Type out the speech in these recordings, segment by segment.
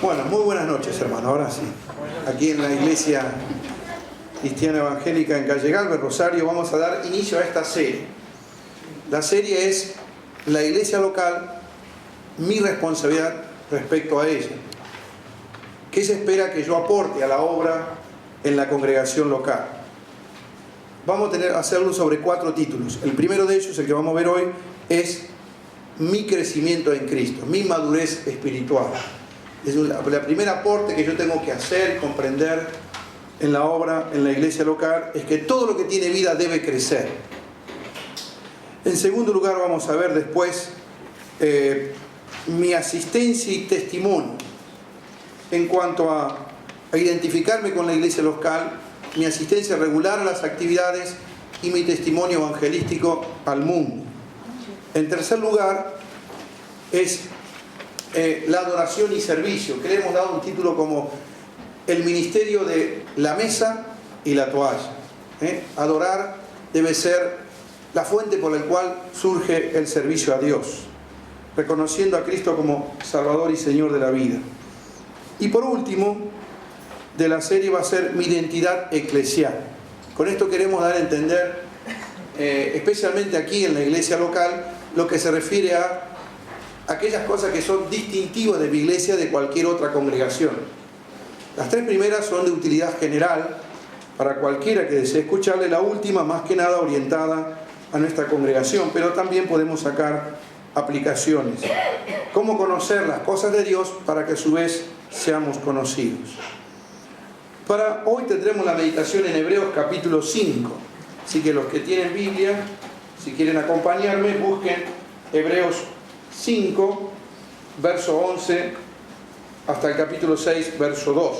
Bueno, muy buenas noches, hermano. Ahora sí, aquí en la Iglesia Cristiana Evangélica en Calle Galvez, Rosario, vamos a dar inicio a esta serie. La serie es la iglesia local, mi responsabilidad respecto a ella. ¿Qué se espera que yo aporte a la obra en la congregación local? Vamos a hacerlo sobre 4 títulos. El primero de ellos, el que vamos a ver hoy, es mi crecimiento en Cristo, mi madurez espiritual. Es el primer aporte que yo tengo que hacer y comprender en la obra, en la iglesia local, es que todo lo que tiene vida debe crecer. En segundo lugar, vamos a ver después mi asistencia y testimonio en cuanto a identificarme con la iglesia local, mi asistencia regular a las actividades y mi testimonio evangelístico al mundo. En tercer lugar, es la adoración y servicio, que le hemos dado un título como el ministerio de la mesa y la toalla. Adorar debe ser la fuente por la cual surge el servicio a Dios, reconociendo a Cristo como Salvador y Señor de la vida. Y por último, de la serie va a ser mi identidad eclesial. Con esto queremos dar a entender, especialmente aquí en la iglesia local, lo que se refiere a aquellas cosas que son distintivas de mi iglesia de cualquier otra congregación. Las 3 primeras son de utilidad general para cualquiera que desee escucharle, la última más que nada orientada a nuestra congregación, pero también podemos sacar aplicaciones. Cómo conocer las cosas de Dios para que a su vez seamos conocidos. Para hoy tendremos la meditación en Hebreos capítulo 5, así que los que tienen Biblia, si quieren acompañarme, busquen Hebreos 5, verso 11, hasta el capítulo 6, verso 2.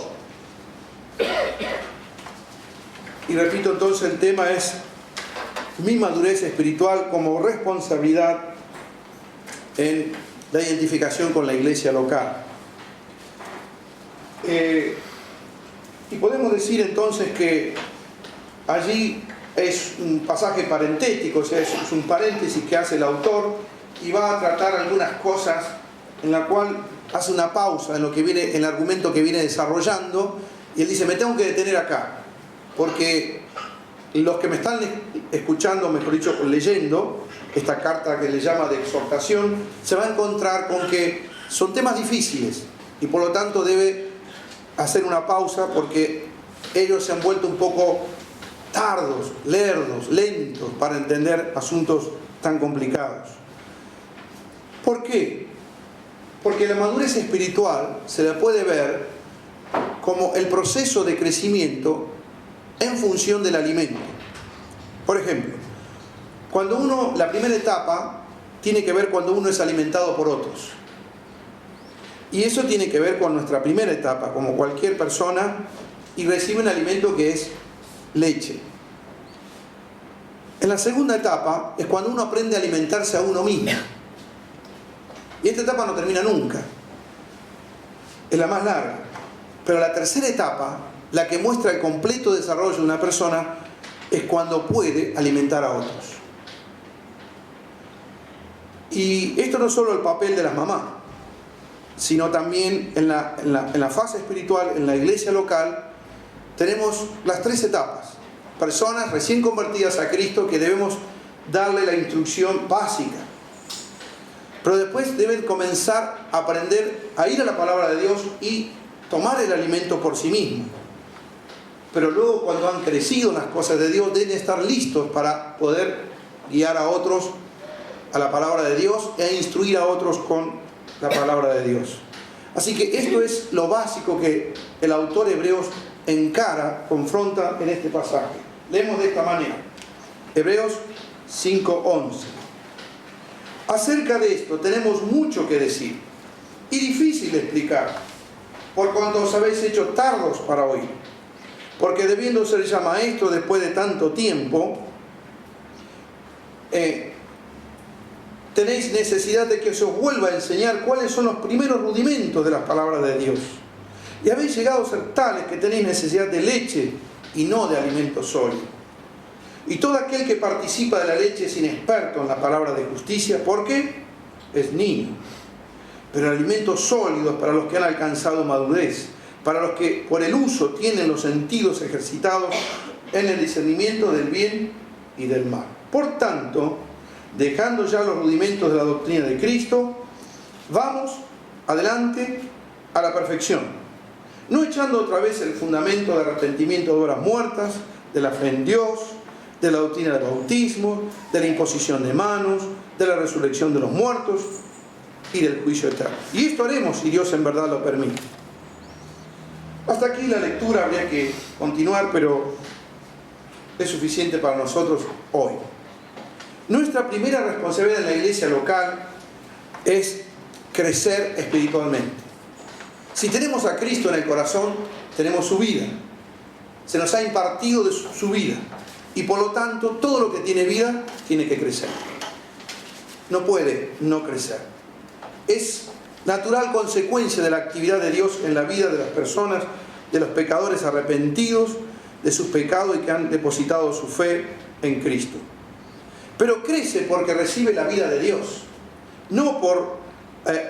Y repito entonces, el tema es mi madurez espiritual como responsabilidad en la identificación con la iglesia local. Y podemos decir entonces que allí es un pasaje parentético, o sea, es un paréntesis que hace el autor y va a tratar algunas cosas en la cual hace una pausa en lo que viene, en el argumento que viene desarrollando, y él dice: me tengo que detener acá, porque los que me están escuchando, mejor dicho, leyendo esta carta que le llama de exhortación, se va a encontrar con que son temas difíciles y por lo tanto debe hacer una pausa, porque ellos se han vuelto un poco tardos, lerdos, lentos para entender asuntos tan complicados. ¿Por qué? Porque la madurez espiritual se la puede ver como el proceso de crecimiento en función del alimento. Por ejemplo, la primera etapa tiene que ver cuando uno es alimentado por otros. Y eso tiene que ver con nuestra primera etapa, como cualquier persona, y recibe un alimento que es leche. En la segunda etapa es cuando uno aprende a alimentarse a uno mismo. Y esta etapa no termina nunca. Es la más larga. Pero la tercera etapa, la que muestra el completo desarrollo de una persona, es cuando puede alimentar a otros. Y esto no es solo el papel de las mamás, sino también en la fase espiritual, en la iglesia local, tenemos las 3 etapas. Personas recién convertidas a Cristo que debemos darle la instrucción básica. Pero después deben comenzar a aprender a ir a la palabra de Dios y tomar el alimento por sí mismos. Pero luego, cuando han crecido en las cosas de Dios, deben estar listos para poder guiar a otros a la palabra de Dios e instruir a otros con la palabra de Dios. Así que esto es lo básico que el autor Hebreos confronta en este pasaje. Leemos de esta manera, Hebreos 5:11. Acerca de esto tenemos mucho que decir y difícil de explicar, por cuanto os habéis hecho tardos para oír. Porque debiendo ser ya maestros después de tanto tiempo, tenéis necesidad de que se os vuelva a enseñar cuáles son los primeros rudimentos de las palabras de Dios. Y habéis llegado a ser tales que tenéis necesidad de leche y no de alimento sólido. Y todo aquel que participa de la leche es inexperto en la palabra de justicia, porque es niño. pero alimentos sólidos para los que han alcanzado madurez, para los que por el uso tienen los sentidos ejercitados en el discernimiento del bien y del mal. Por tanto, dejando ya los rudimentos de la doctrina de Cristo, vamos adelante a la perfección, no echando otra vez el fundamento de arrepentimiento de obras muertas, de la fe en Dios, de la doctrina del bautismo, de la imposición de manos, de la resurrección de los muertos y del juicio eterno. Y esto haremos si Dios en verdad lo permite. Hasta aquí la lectura, habría que continuar, pero es suficiente para nosotros hoy. Nuestra primera responsabilidad en la iglesia local es crecer espiritualmente. Si tenemos a Cristo en el corazón, tenemos su vida. Se nos ha impartido de su vida. Y por lo tanto, todo lo que tiene vida tiene que crecer. No puede no crecer. Es natural consecuencia de la actividad de Dios en la vida de las personas, de los pecadores arrepentidos de sus pecados y que han depositado su fe en Cristo. Pero crece porque recibe la vida de Dios, no por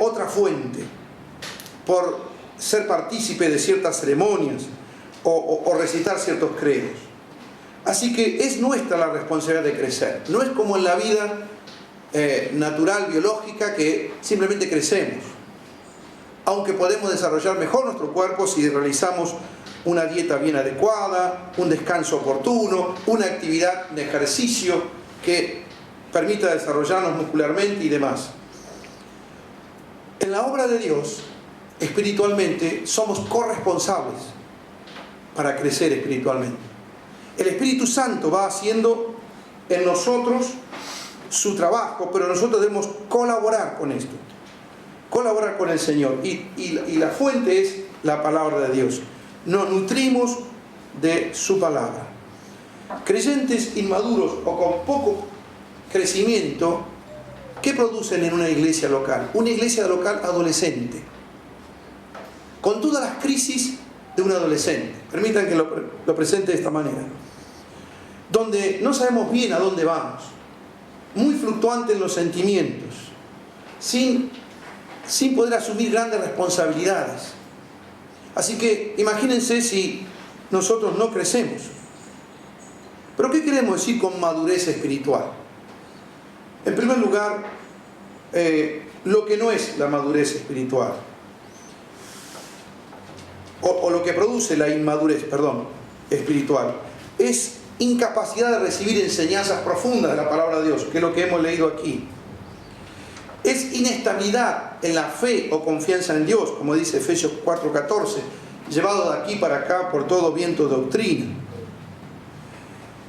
otra fuente, por ser partícipe de ciertas ceremonias o recitar ciertos credos. Así que es nuestra la responsabilidad de crecer. No es como en la vida natural, biológica, que simplemente crecemos. Aunque podemos desarrollar mejor nuestro cuerpo si realizamos una dieta bien adecuada, un descanso oportuno, una actividad de ejercicio que permita desarrollarnos muscularmente y demás. En la obra de Dios, espiritualmente, somos corresponsables para crecer espiritualmente. El Espíritu Santo va haciendo en nosotros su trabajo, pero nosotros debemos colaborar con esto, colaborar con el Señor. Y la fuente es la palabra de Dios. Nos nutrimos de su palabra. Creyentes inmaduros o con poco crecimiento, ¿qué producen en una iglesia local? Una iglesia local adolescente, con todas las crisis de un adolescente. Permitan que lo presente de esta manera. Donde no sabemos bien a dónde vamos, muy fluctuante en los sentimientos, sin poder asumir grandes responsabilidades. Así que imagínense si nosotros no crecemos. ¿Pero qué queremos decir con madurez espiritual? En primer lugar, lo que no es la madurez espiritual, o lo que produce la inmadurez, espiritual, es incapacidad de recibir enseñanzas profundas de la palabra de Dios, que es lo que hemos leído aquí. Es inestabilidad en la fe o confianza en Dios, como dice Efesios 4:14, llevado de aquí para acá por todo viento de doctrina.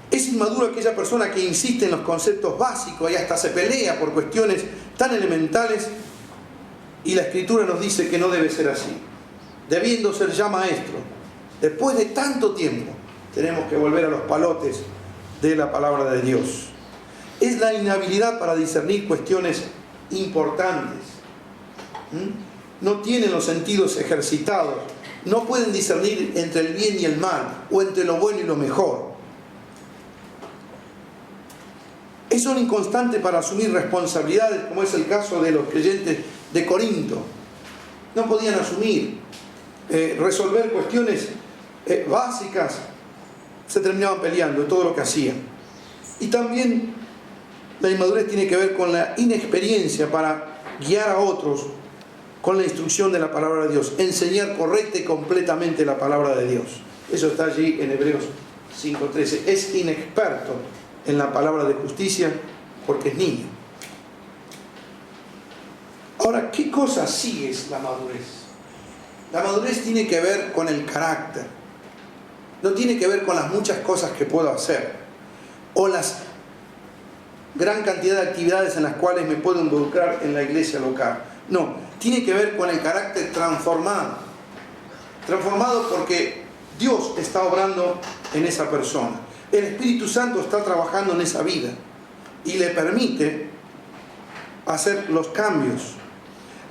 Es inmaduro aquella persona que insiste en los conceptos básicos y hasta se pelea por cuestiones tan elementales, y la Escritura nos dice que no debe ser así. Debiendo ser ya maestro, después de tanto tiempo, tenemos que volver a los palotes de la palabra de Dios. Es la inhabilidad para discernir cuestiones importantes. No tienen los sentidos ejercitados, no pueden discernir entre el bien y el mal, o entre lo bueno y lo mejor. Son inconstantes para asumir responsabilidades, como es el caso de los creyentes de Corinto. No podían asumir, resolver cuestiones básicas, se terminaban peleando en todo lo que hacían. Y también la inmadurez tiene que ver con la inexperiencia para guiar a otros con la instrucción de la palabra de Dios, enseñar correcta y completamente la palabra de Dios. Eso está allí en Hebreos 5:13. Es inexperto en la palabra de justicia porque es niño. Ahora, ¿qué cosa sigue es la madurez? La madurez tiene que ver con el carácter. No tiene que ver con las muchas cosas que puedo hacer o las gran cantidad de actividades en las cuales me puedo involucrar en la iglesia local. No, tiene que ver con el carácter transformado. Transformado porque Dios está obrando en esa persona. El Espíritu Santo está trabajando en esa vida y le permite hacer los cambios.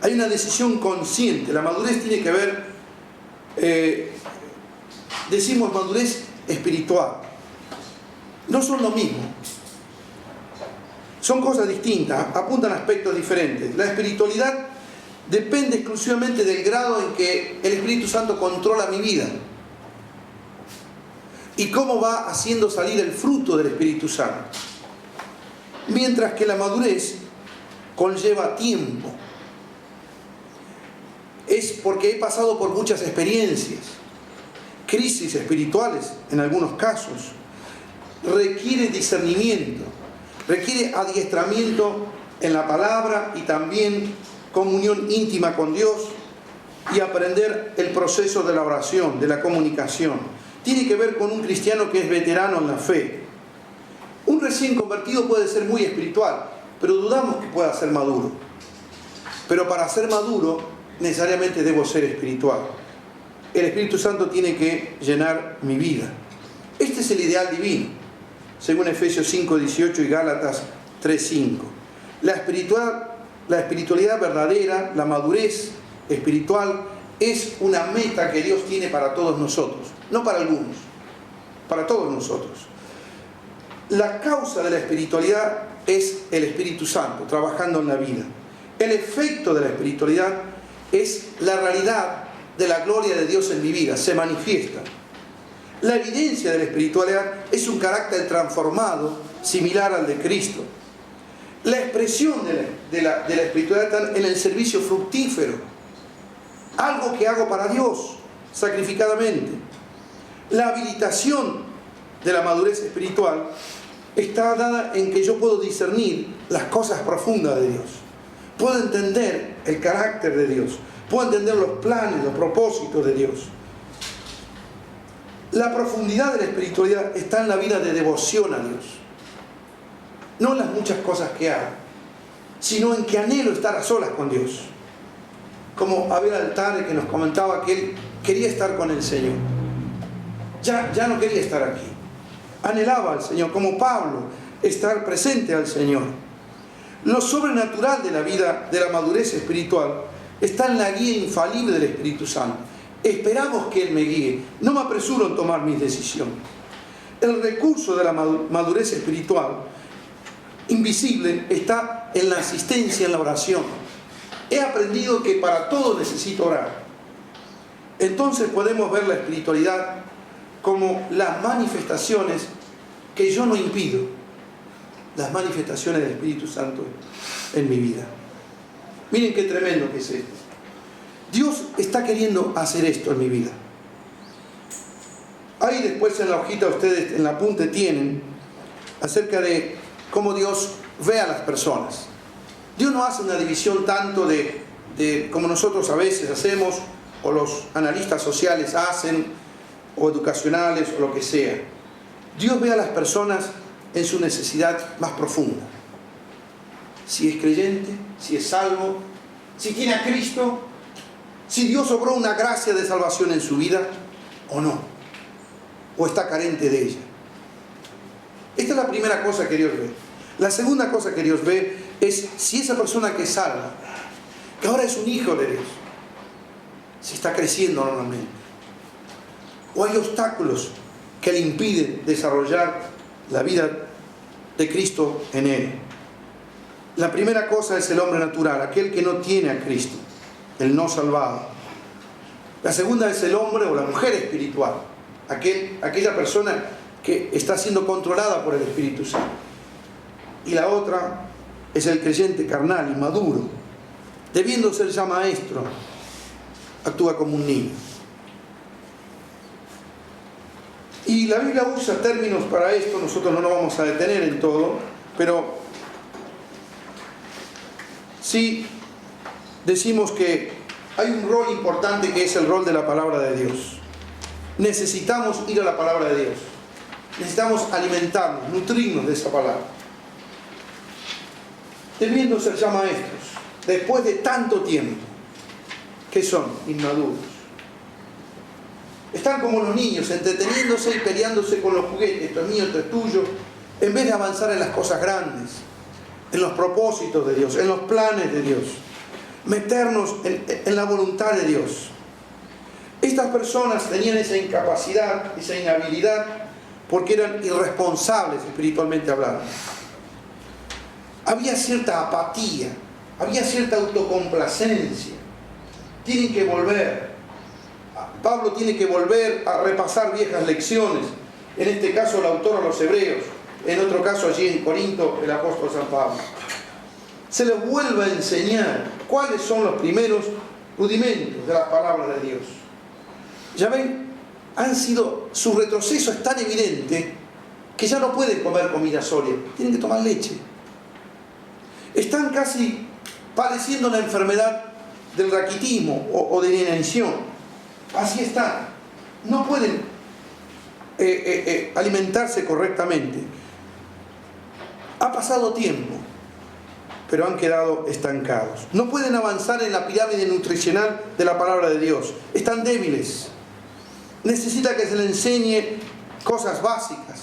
Hay una decisión consciente. La madurez tiene que ver, decimos madurez espiritual. No son lo mismo. Son cosas distintas, apuntan a aspectos diferentes. La espiritualidad depende exclusivamente del grado en que el Espíritu Santo controla mi vida y cómo va haciendo salir el fruto del Espíritu Santo. Mientras que la madurez conlleva tiempo. Es porque he pasado por muchas experiencias, crisis espirituales en algunos casos. Requiere discernimiento, requiere adiestramiento en la palabra y también comunión íntima con Dios y aprender el proceso de la oración, de la comunicación. Tiene que ver con un cristiano que es veterano en la fe. Un recién convertido puede ser muy espiritual, pero dudamos que pueda ser maduro. Pero para ser maduro, necesariamente debo ser espiritual. El Espíritu Santo tiene que llenar mi vida. Este es el ideal divino, según Efesios 5:18 y Gálatas 3:5. La espiritualidad verdadera, la madurez espiritual, es una meta que Dios tiene para todos nosotros. No para algunos, para todos nosotros. La causa de la espiritualidad es el Espíritu Santo trabajando en la vida. El efecto de la espiritualidad es la realidad de la gloria de Dios en mi vida, se manifiesta. La evidencia de la espiritualidad es un carácter transformado, similar al de Cristo. La expresión de la espiritualidad está en el servicio fructífero, algo que hago para Dios, sacrificadamente. La habilitación de la madurez espiritual está dada en que yo puedo discernir las cosas profundas de Dios. Puedo entender el carácter de Dios. Puedo entender los planes, los propósitos de Dios. La profundidad de la espiritualidad está en la vida de devoción a Dios. No en las muchas cosas que hago, sino en que anhelo estar a solas con Dios. Como Abel Altare, que nos comentaba que él quería estar con el Señor. Ya no quería estar aquí. Anhelaba al Señor, como Pablo, estar presente al Señor. Lo sobrenatural de la vida, de la madurez espiritual, está en la guía infalible del Espíritu Santo. Esperamos que Él me guíe. No me apresuro en tomar mis decisiones. El recurso de la madurez espiritual, invisible, está en la asistencia en la oración. He aprendido que para todo necesito orar. Entonces podemos ver la espiritualidad como las manifestaciones que yo no impido, las manifestaciones del Espíritu Santo en mi vida. Miren qué tremendo que es esto. Dios está queriendo hacer esto en mi vida. Ahí después en la hojita ustedes en la punta tienen acerca de cómo Dios ve a las personas. Dios no hace una división tanto de como nosotros a veces hacemos, o los analistas sociales hacen, o educacionales, o lo que sea. Dios ve a las personas en su necesidad más profunda. Si es creyente, si es salvo, si tiene a Cristo, si Dios obró una gracia de salvación en su vida o no, o está carente de ella. Esta es la primera cosa que Dios ve. La segunda cosa que Dios ve es si esa persona que es salva, que ahora es un hijo de Dios, si está creciendo normalmente, o hay obstáculos que le impiden desarrollar la vida de Cristo en él. La primera cosa es el hombre natural, aquel que no tiene a Cristo, el no salvado. La segunda es el hombre o la mujer espiritual, aquella persona que está siendo controlada por el Espíritu Santo. Y la otra es el creyente carnal, inmaduro, debiendo ser ya maestro, actúa como un niño. Y la Biblia usa términos para esto, nosotros no nos vamos a detener en todo, pero sí decimos que hay un rol importante que es el rol de la palabra de Dios. Necesitamos ir a la palabra de Dios. Necesitamos alimentarnos, nutrirnos de esa palabra. Debiendo ser ya maestros, después de tanto tiempo, ¿qué son? Inmaduros. Están como los niños, entreteniéndose y peleándose con los juguetes, esto es mío, esto es tuyo, en vez de avanzar en las cosas grandes, en los propósitos de Dios, en los planes de Dios, meternos en la voluntad de Dios. Estas personas tenían esa incapacidad, esa inhabilidad, porque eran irresponsables espiritualmente hablando. Había cierta apatía, había cierta autocomplacencia. tienen que volver. Pablo tiene que volver a repasar viejas lecciones. En este caso el autor a los hebreos. En otro caso allí en Corinto el apóstol San Pablo. Se les vuelve a enseñar cuáles son los primeros rudimentos de las palabras de Dios. Ya ven, su retroceso es tan evidente que ya no pueden comer comida sólida, tienen que tomar leche. Están casi padeciendo la enfermedad del raquitismo o de la inanición. Así están. No pueden alimentarse correctamente. Ha pasado tiempo, pero han quedado estancados. No pueden avanzar en la pirámide nutricional de la palabra de Dios. Están débiles. Necesita que se les enseñe cosas básicas.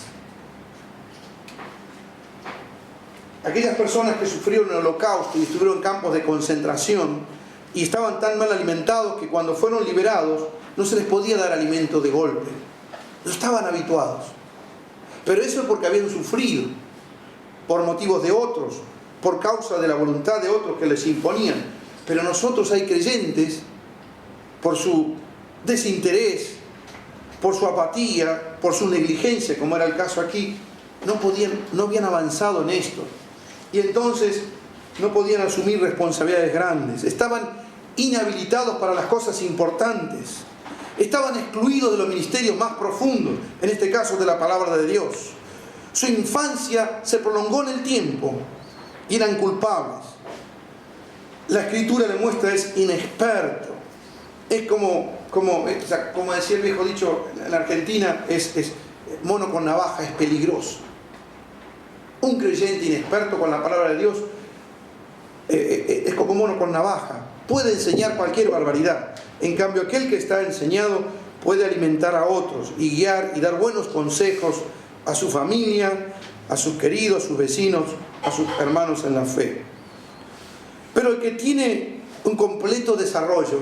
Aquellas personas que sufrieron el holocausto y estuvieron en campos de concentración y estaban tan mal alimentados que cuando fueron liberados no se les podía dar alimento de golpe. No estaban habituados. Pero eso es porque habían sufrido por motivos de otros, por causa de la voluntad de otros que les imponían. Pero nosotros hay creyentes, por su desinterés, por su apatía, por su negligencia, como era el caso aquí, no habían avanzado en esto. Y entonces no podían asumir responsabilidades grandes. Estaban inhabilitados para las cosas importantes. Estaban excluidos de los ministerios más profundos, en este caso de la palabra de Dios. Su infancia se prolongó en el tiempo y eran culpables. La Escritura le muestra es inexperto. Es como decía el viejo dicho en la Argentina, es mono con navaja, es peligroso. Un creyente inexperto con la palabra de Dios es como mono con navaja. Puede enseñar cualquier barbaridad. En cambio, aquel que está enseñado puede alimentar a otros y guiar y dar buenos consejos a su familia, a sus queridos, a sus vecinos, a sus hermanos en la fe. Pero el que tiene un completo desarrollo,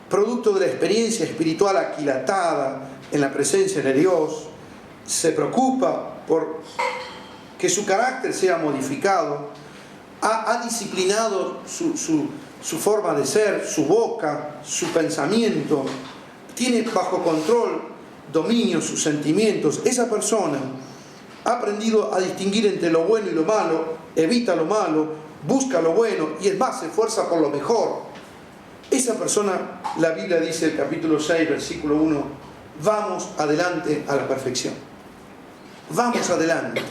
producto de la experiencia espiritual aquilatada en la presencia de Dios, se preocupa por que su carácter sea modificado, ha disciplinado su forma de ser, su boca, su pensamiento, tiene bajo control, dominio sus sentimientos. Esa persona ha aprendido a distinguir entre lo bueno y lo malo, evita lo malo, busca lo bueno y es más, se esfuerza por lo mejor. Esa persona, la Biblia dice, el capítulo 6, versículo 1, vamos adelante a la perfección. Vamos adelante.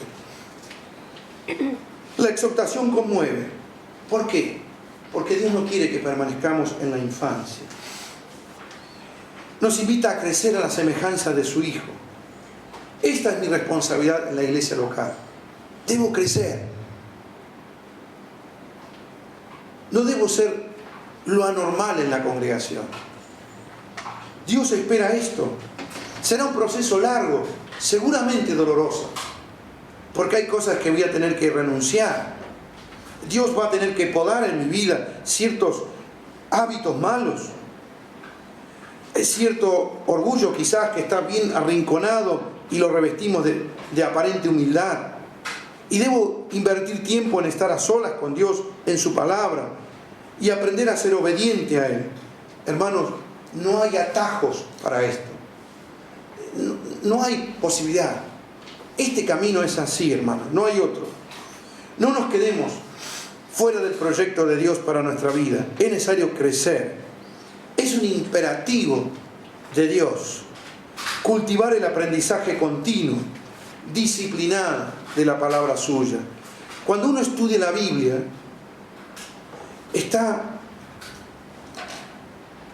La exhortación conmueve. ¿Por qué? Porque Dios no quiere que permanezcamos en la infancia. Nos invita a crecer a la semejanza de su Hijo. Esta es mi responsabilidad en la iglesia local. Debo crecer. No debo ser lo anormal en la congregación. Dios espera esto. Será un proceso largo, seguramente doloroso, porque hay cosas que voy a tener que renunciar. Dios va a tener que podar en mi vida ciertos hábitos malos. Es cierto orgullo quizás que está bien arrinconado y lo revestimos de aparente humildad. Y debo invertir tiempo en estar a solas con Dios en su palabra y aprender a ser obediente a Él. Hermanos, no hay atajos para esto. No hay posibilidad. Este camino es así, hermanos, no hay otro. No nos quedemos fuera del proyecto de Dios para nuestra vida. Es necesario crecer. Es un imperativo de Dios. Cultivar el aprendizaje continuo, disciplinado de la palabra suya. Cuando uno estudia la Biblia, está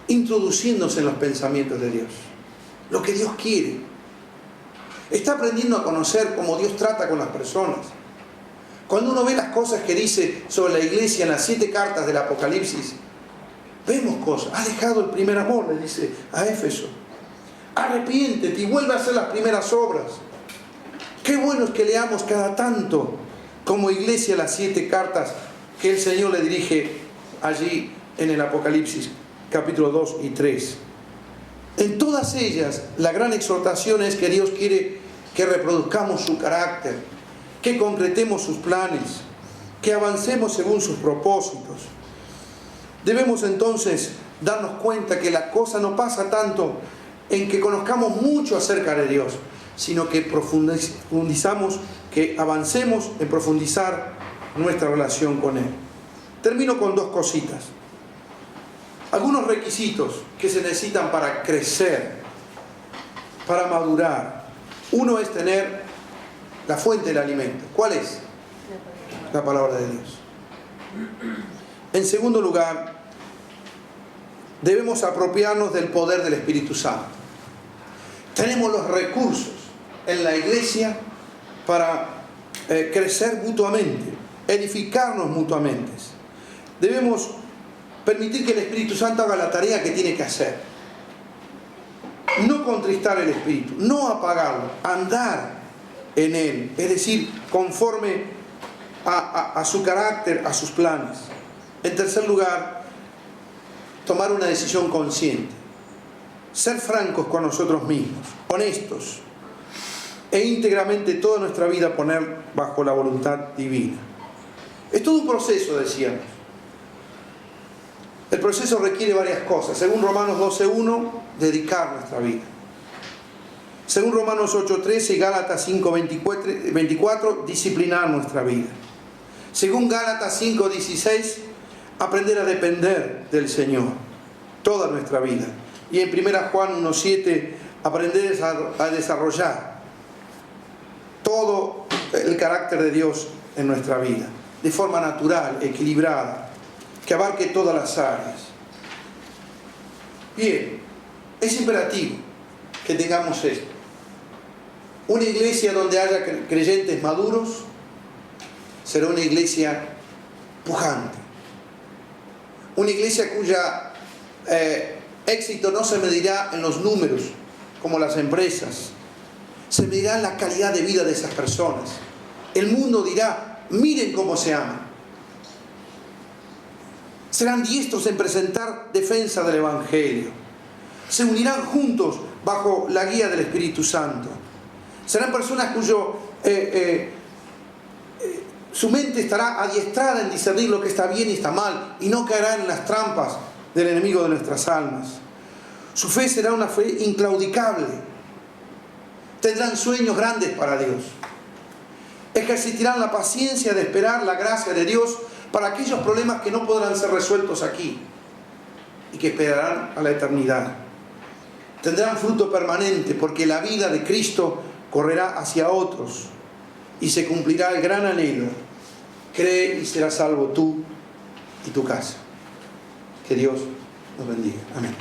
introduciéndose en los pensamientos de Dios. Lo que Dios quiere. Está aprendiendo a conocer cómo Dios trata con las personas. Cuando uno ve las cosas que dice sobre la iglesia en las 7 cartas del Apocalipsis, vemos cosas. Ha dejado el primer amor, le dice a Éfeso. Arrepiéntete y vuelve a hacer las primeras obras. Qué bueno es que leamos cada tanto como iglesia las 7 cartas que el Señor le dirige allí en el Apocalipsis, capítulo 2 y 3. En todas ellas, la gran exhortación es que Dios quiere que reproduzcamos su carácter, que concretemos sus planes, que avancemos según sus propósitos. Debemos entonces darnos cuenta que la cosa no pasa tanto en que conozcamos mucho acerca de Dios, sino que profundizamos, que avancemos en profundizar nuestra relación con Él. Termino con dos cositas. Algunos requisitos que se necesitan para crecer, para madurar. Uno es tener la fuente del alimento. ¿Cuál es? La palabra de Dios. En segundo lugar, debemos apropiarnos del poder del Espíritu Santo. Tenemos los recursos en la iglesia para crecer mutuamente, edificarnos mutuamente. Debemos permitir que el Espíritu Santo haga la tarea que tiene que hacer. No contristar el Espíritu, no apagarlo, andar en Él, es decir, conforme a su carácter, a sus planes. En tercer lugar, tomar una decisión consciente. Ser francos con nosotros mismos, honestos, e íntegramente toda nuestra vida poner bajo la voluntad divina. Es todo un proceso, decíamos. El proceso requiere varias cosas. Según Romanos 12:1, dedicar nuestra vida. Según Romanos 8:13 y Gálatas 5:24, disciplinar nuestra vida. Según Gálatas 5:16, aprender a depender del Señor toda nuestra vida. Y en 1 Juan 1:7, aprender a desarrollar todo el carácter de Dios en nuestra vida, de forma natural, equilibrada, que abarque todas las áreas. Bien, es imperativo que tengamos esto. Una iglesia donde haya creyentes maduros será una iglesia pujante. Una iglesia cuya éxito no se medirá en los números como las empresas, se medirá en la calidad de vida de esas personas. El mundo dirá: miren cómo se aman. Serán diestros en presentar defensa del Evangelio. Se unirán juntos bajo la guía del Espíritu Santo. Serán personas su mente estará adiestrada en discernir lo que está bien y está mal, y no caerán en las trampas del enemigo de nuestras almas. Su fe será una fe inclaudicable. Tendrán sueños grandes para Dios. Ejercitarán la paciencia de esperar la gracia de Dios para aquellos problemas que no podrán ser resueltos aquí y que esperarán a la eternidad. Tendrán fruto permanente porque la vida de Cristo correrá hacia otros y se cumplirá el gran anhelo: cree y serás salvo tú y tu casa. Que Dios nos bendiga. Amén.